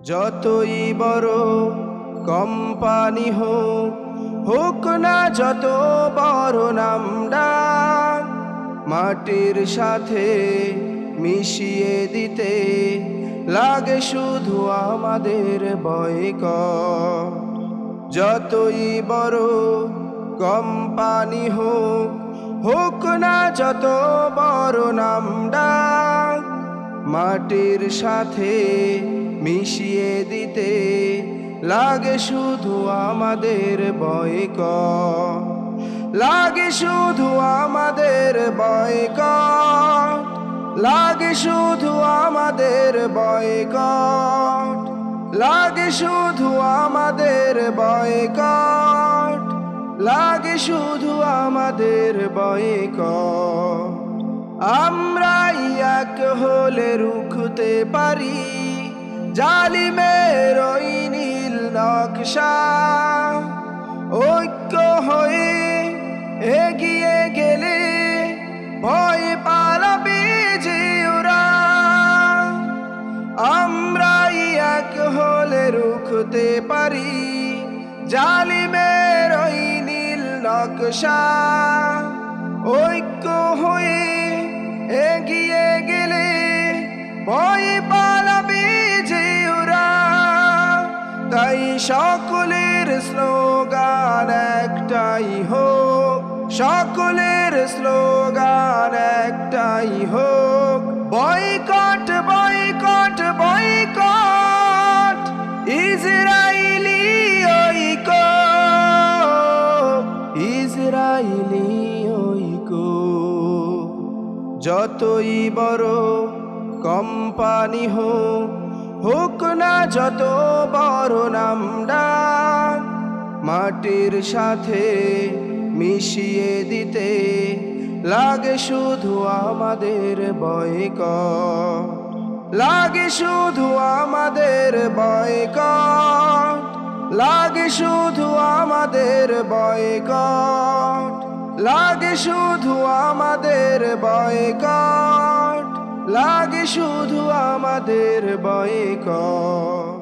যতই বড় কোম্পানি হোক, হোক না যত বড় নামডা, মাটির সাথে মিশিয়ে দিতে লাগে শুধু আমাদের বয়কট। যতই বড় কোম্পানি হোক, হোক না যত বড় নামডা, মাটির সাথে মিশিয়ে দিতে লাগে শুধু আমাদের বয়কট। লাগে শুধু আমাদের বয়কট, লাগে শুধু আমাদের বয়কট, লাগে শুধু আমাদের বয়কট, লাগে শুধু আমাদের বয়কট। আমরাই এক হলে রুখতে পারি জালিমের ওই নীল নকশা। ঐক্য হয়ে এগিয়ে গেলে ভয় পালাবে যে ওরা। আমরাই এক হলে রুখতে পারি জালিমের ওই নীল নকশা। ঐক্য হয়ে এগিয়ে গেলে ভয় পালাবে যে ওরা। তাই সকলের স্লোগান একটাই হোক, সকলের স্লোগান একটাই হোক, বয়কট বয়কট বয়কট ইসরায়েলি ঐক্য, ইসরায়েলি ঐক্য। যতই বড় কোম্পানি হোক, হোক না যত বড় নামডা, মাটির সাথে মিশিয়ে দিতে লাগে শুধু আমাদের বয়কট। লাগে শুধু আমাদের বয়কট, লাগে শুধু আমাদের বয়কট, লাগে শুধু আমাদের বয়কট, লাগে শুধু আমাদের বয়কট।